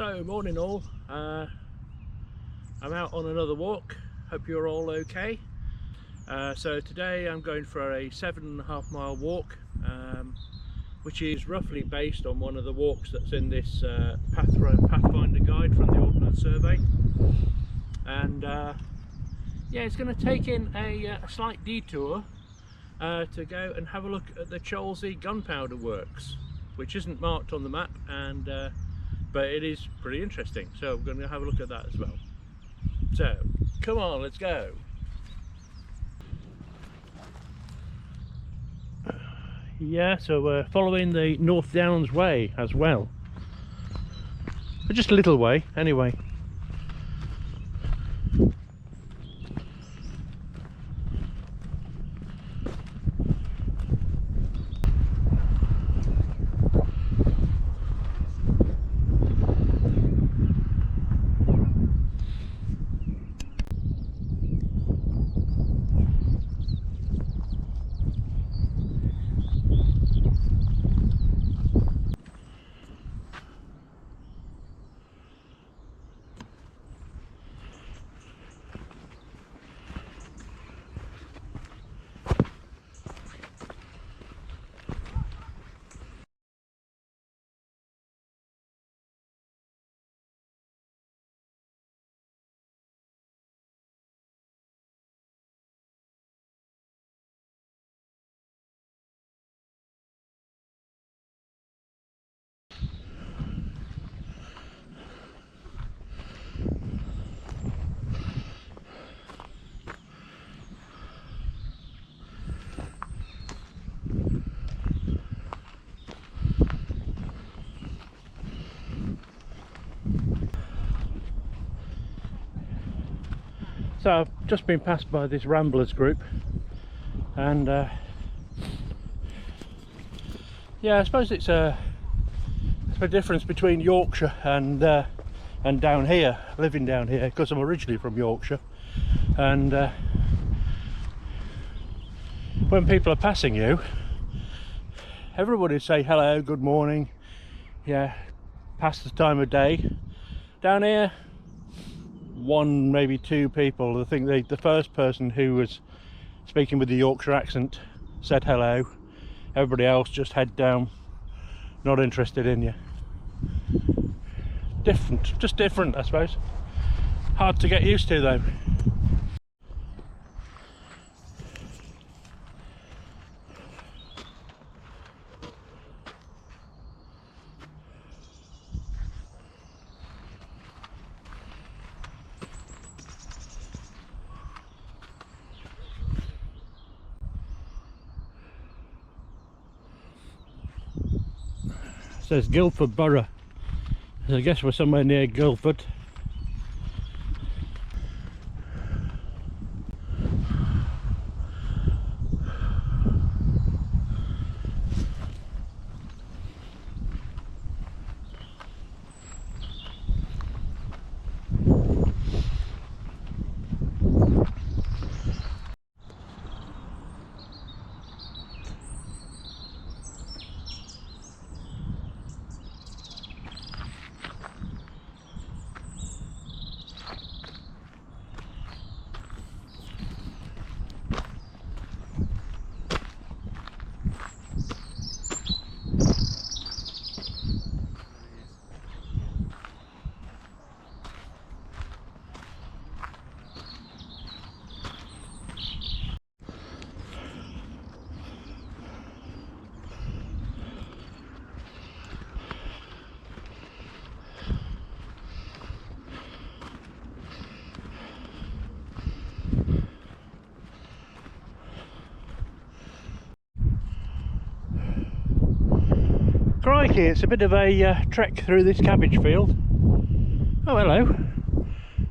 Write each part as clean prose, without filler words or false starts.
So, morning all. I'm out on another walk. Hope you're all okay. So today I'm going for a 7.5 mile walk, which is roughly based on one of the walks that's in this Pathfinder guide from the Ordnance Survey. And yeah, it's going to take in a slight detour to go and have a look at the Chilworth Gunpowder Works, which isn't marked on the map, and but it is pretty interesting, so I'm going to have a look at that as well. So come on, let's go. Yeah, so we're following the North Downs way as well, but just a little way anyway. So I've just been passed by this ramblers group, and yeah, I suppose it's a difference between Yorkshire and down here, living down here, because I'm originally from Yorkshire, and when people are passing you, everybody say hello, good morning, yeah, past the time of day. Down here, one, maybe two people. I think the first person who was speaking with the Yorkshire accent said hello. Everybody else just head down, not interested in you. Different, just different, I suppose. Hard to get used to though. It says Guildford Borough, so I guess we're somewhere near Guildford. Crikey, it's a bit of a trek through this cabbage field. Oh, hello.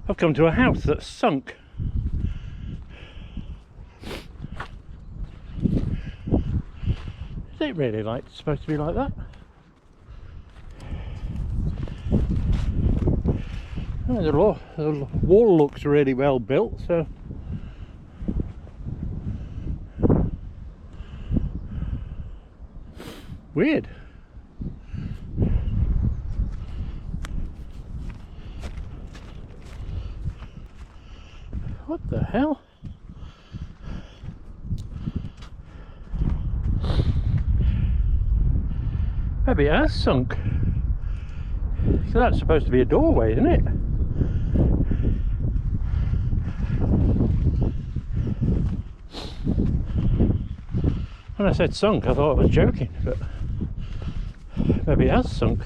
I've come to a house that's sunk. Is it really supposed to be like that? Oh, the wall looks really well built, so weird. Maybe it has sunk. So that's supposed to be a doorway, isn't it? When I said sunk, I thought I was joking, but maybe it has sunk.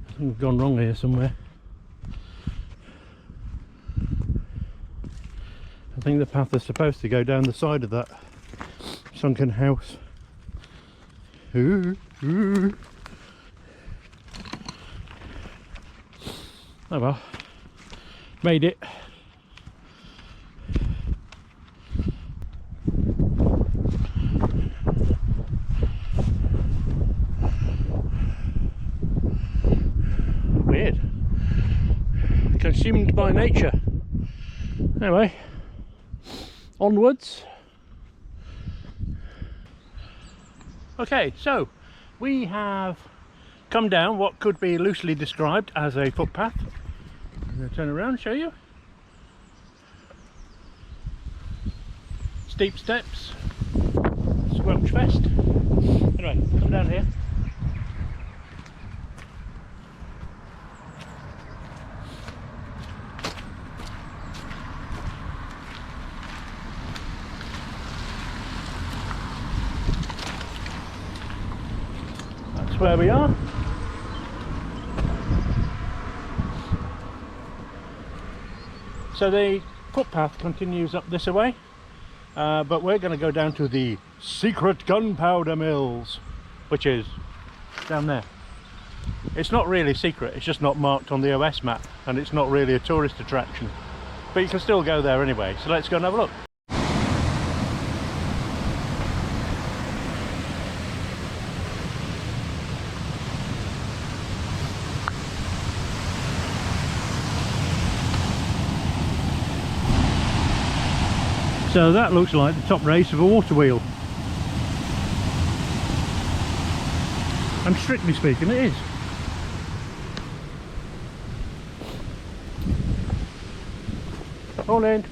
I think we've gone wrong here somewhere. I think the path is supposed to go down the side of that sunken house. Ooh, ooh. Oh well, made it. Weird. Consumed by nature. Anyway, onwards. Okay, so we have come down what could be loosely described as a footpath. I'm going to turn around and show you. Steep steps, squelch fest. Anyway, come down here. Where we are. So the footpath continues up this way, but we're going to go down to the secret gunpowder mills, which is down there. It's not really secret, it's just not marked on the OS map, and it's not really a tourist attraction, but you can still go there anyway. So let's go and have a look. So that looks like the top race of a water wheel. And strictly speaking, it is. All in.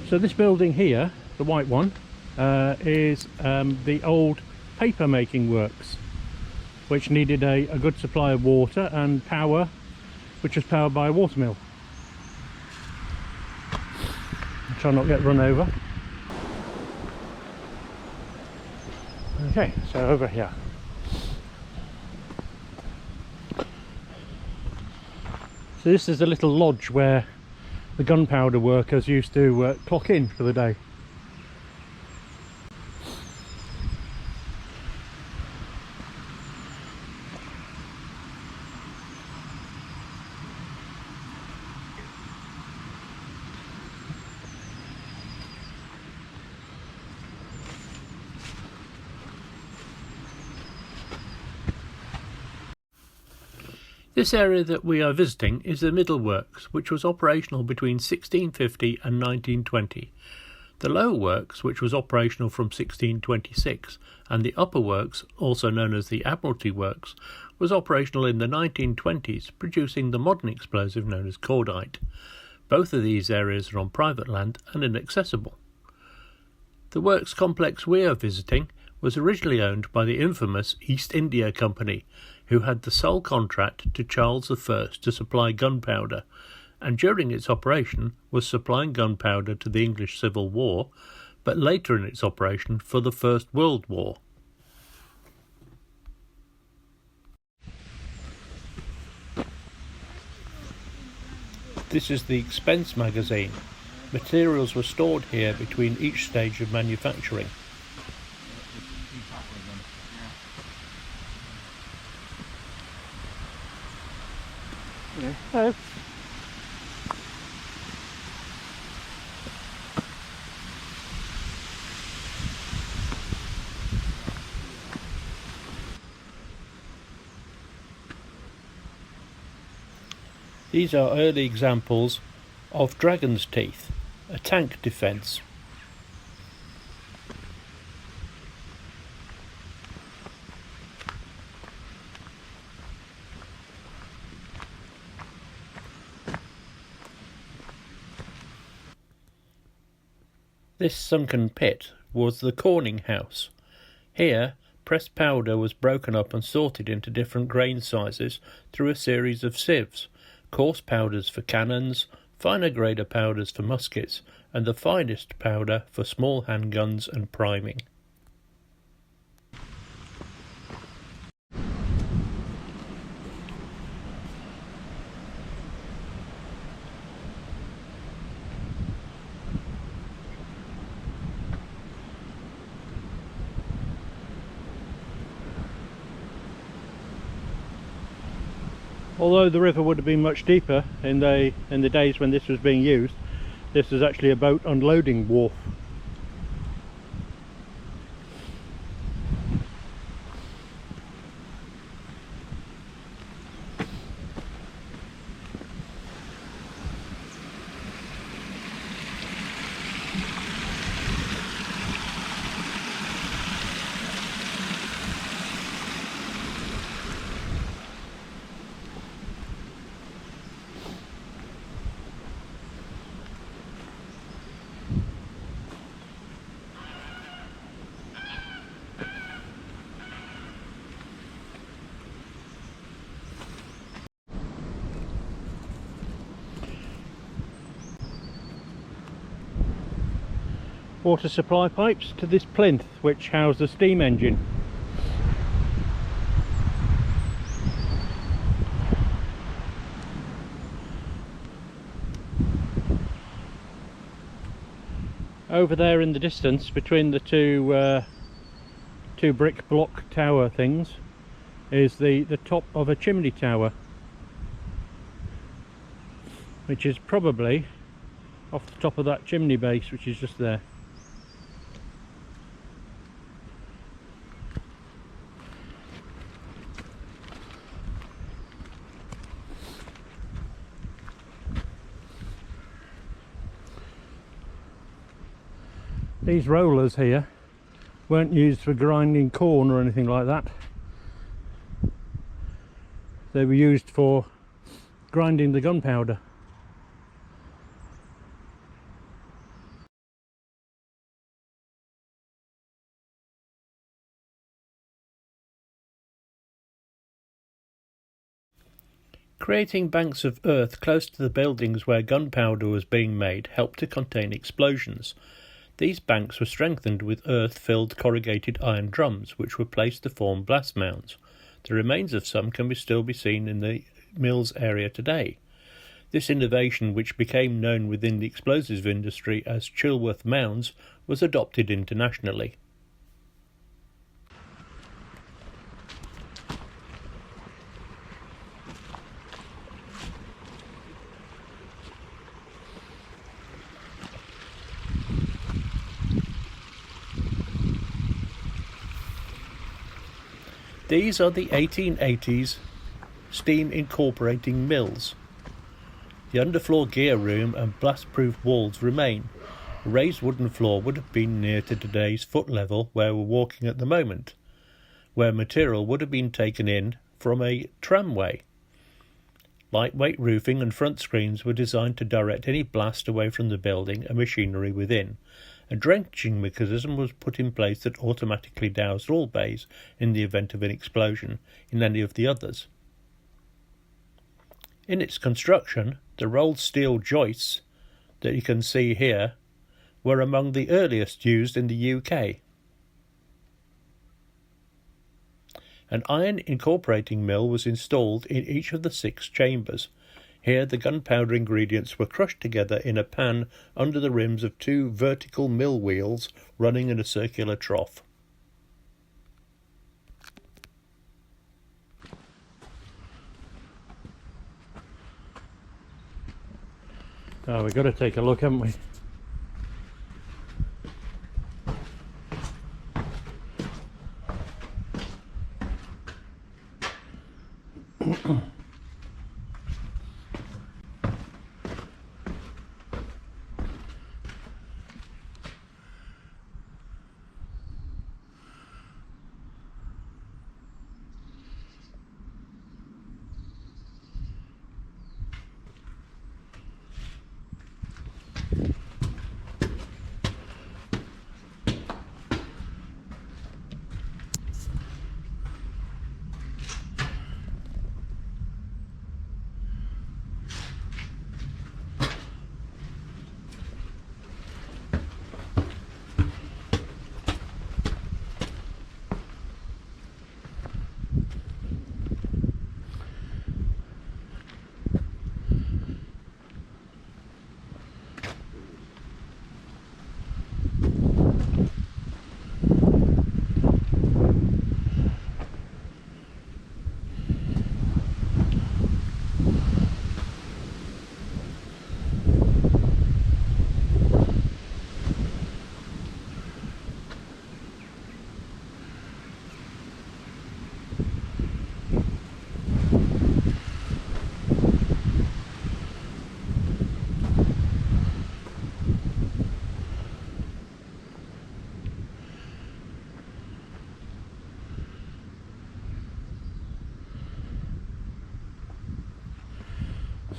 So this building here, the white one, is the old paper making works, which needed a good supply of water and power, which was powered by a water mill. Try not to get run over. Okay, so over here. So this is a little lodge where the gunpowder workers used to clock in for the day. This area that we are visiting is the Middle Works, which was operational between 1650 and 1920. The Lower Works, which was operational from 1626, and the Upper Works, also known as the Admiralty Works, was operational in the 1920s, producing the modern explosive known as cordite. Both of these areas are on private land and inaccessible. The works complex we are visiting was originally owned by the infamous East India Company, who had the sole contract to Charles I to supply gunpowder, and during its operation was supplying gunpowder to the English Civil War, but later in its operation for the First World War. This is the expense magazine. Materials were stored here between each stage of manufacturing. Hello. These are early examples of dragon's teeth, a tank defence. This sunken pit was the corning house. Here, pressed powder was broken up and sorted into different grain sizes through a series of sieves, coarse powders for cannons, finer grader powders for muskets, and the finest powder for small handguns and priming. Although the river would have been much deeper in the days when this was being used, this is actually a boat unloading wharf. Water supply pipes to this plinth which housed the steam engine. Over there in the distance between the two brick block tower things is the top of a chimney tower, which is probably off the top of that chimney base which is just there. These rollers here weren't used for grinding corn or anything like that. They were used for grinding the gunpowder. Creating banks of earth close to the buildings where gunpowder was being made helped to contain explosions. These banks were strengthened with earth-filled corrugated iron drums, which were placed to form blast mounds. The remains of some can still be seen in the mills area today. This innovation, which became known within the explosives industry as Chilworth mounds, was adopted internationally. These are the 1880s steam incorporating mills. The underfloor gear room and blast-proof walls remain. A raised wooden floor would have been near to today's foot level where we're walking at the moment, where material would have been taken in from a tramway. Lightweight roofing and front screens were designed to direct any blast away from the building and machinery within. A drenching mechanism was put in place that automatically doused all bays in the event of an explosion in any of the others. In its construction, the rolled steel joists that you can see here were among the earliest used in the UK. An iron incorporating mill was installed in each of the 6 chambers. Here the gunpowder ingredients were crushed together in a pan under the rims of 2 vertical mill wheels running in a circular trough. Oh, we've got to take a look, haven't we?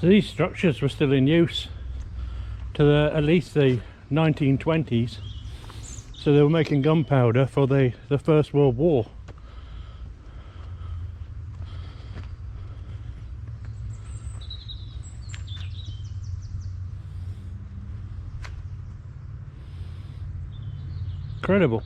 So these structures were still in use to at least the 1920s. So they were making gunpowder for the First World War. Incredible.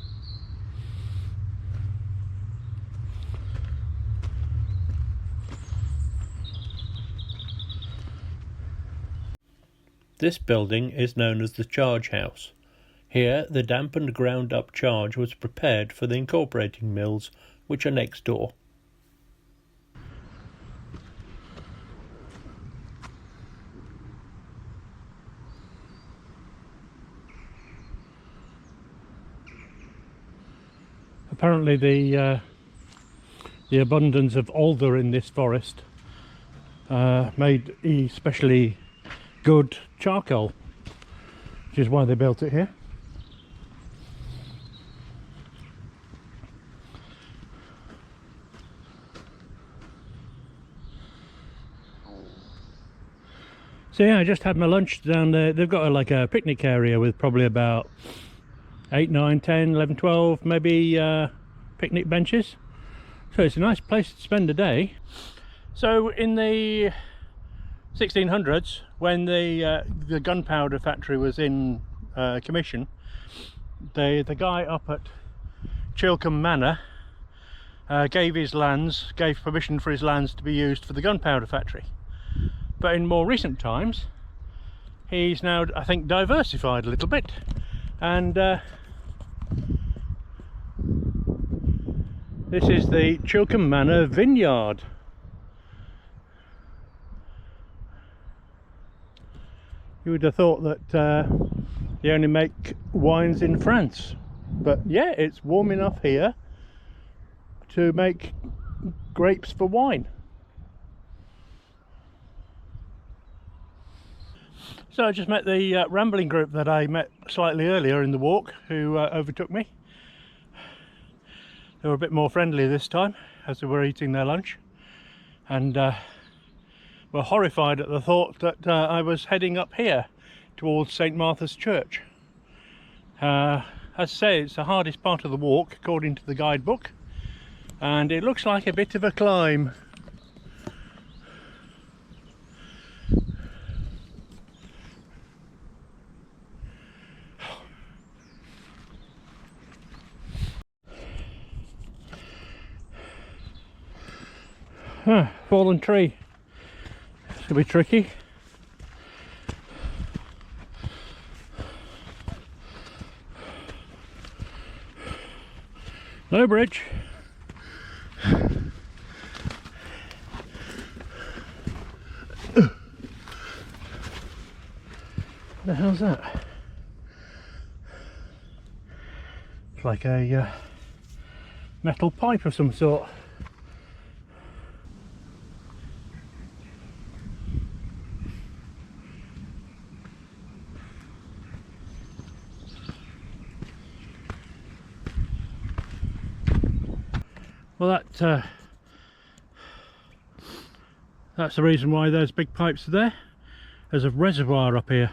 This building is known as the Charge House. Here, the dampened ground-up charge was prepared for the incorporating mills, which are next door. Apparently the abundance of alder in this forest made especially good charcoal, which is why they built it here. So yeah, I just had my lunch down there. They've got like a picnic area with probably about 8, 9, 10, 11, 12 maybe picnic benches. So it's a nice place to spend a day. So in the 1600s, when the gunpowder factory was in commission, the guy up at Chilcombe Manor gave permission for his lands to be used for the gunpowder factory. But in more recent times, he's now, I think, diversified a little bit, and this is the Chilcombe Manor vineyard. You would have thought that they only make wines in France, but yeah, it's warm enough here to make grapes for wine. So I just met the rambling group that I met slightly earlier in the walk, who overtook me. They were a bit more friendly this time as they were eating their lunch, and were horrified at the thought that I was heading up here towards St Martha's Church. As I say, it's the hardest part of the walk according to the guidebook, and it looks like a bit of a climb. Fallen tree. It's gonna be tricky. No bridge. What the hell's that? It's like a metal pipe of some sort. Well, that's the reason why those big pipes are there. There's a reservoir up here,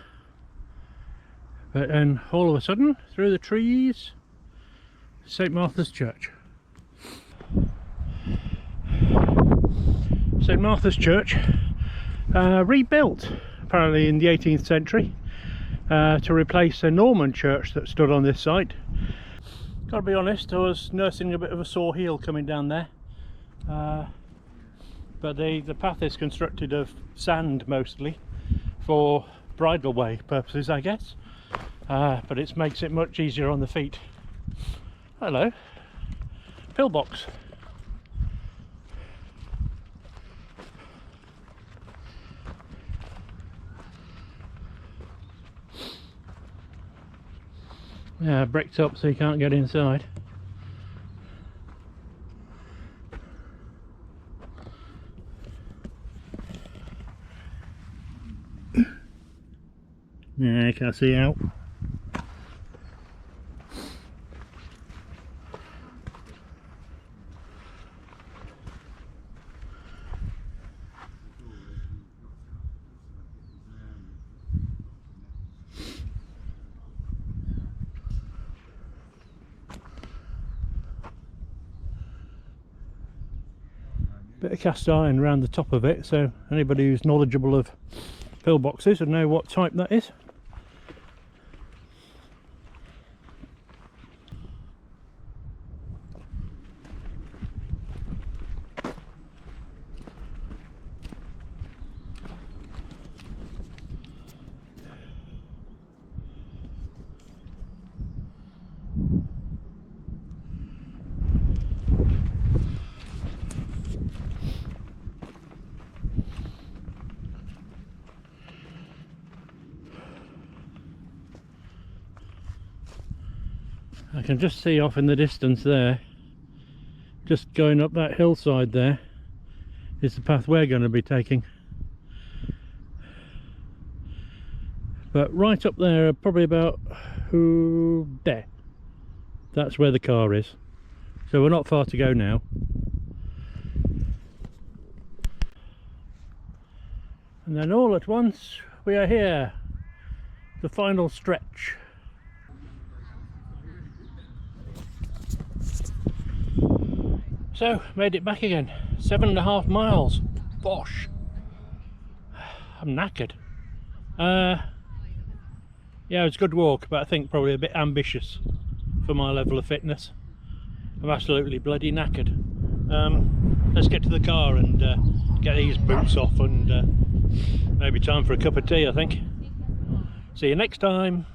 but then all of a sudden, through the trees, St Martha's Church. St Martha's Church, rebuilt apparently in the 18th century to replace a Norman church that stood on this site. Gotta be honest, I was nursing a bit of a sore heel coming down there, but the path is constructed of sand mostly for bridleway purposes, I guess, but it makes it much easier on the feet. Hello, pillbox. Yeah, bricked up so you can't get inside. Yeah, I can't see out. Bit of cast iron around the top of it, so anybody who's knowledgeable of pillboxes would know what type that is. I can just see off in the distance there, just going up that hillside there, is the path we're going to be taking. But right up there, probably about there, that's where the car is. So we're not far to go now. And then all at once we are here, the final stretch. So, made it back again. 7.5 miles. Bosh. I'm knackered. Yeah, it was a good walk, but I think probably a bit ambitious for my level of fitness. I'm absolutely bloody knackered. Let's get to the car and get these boots off, and maybe time for a cup of tea, I think. See you next time.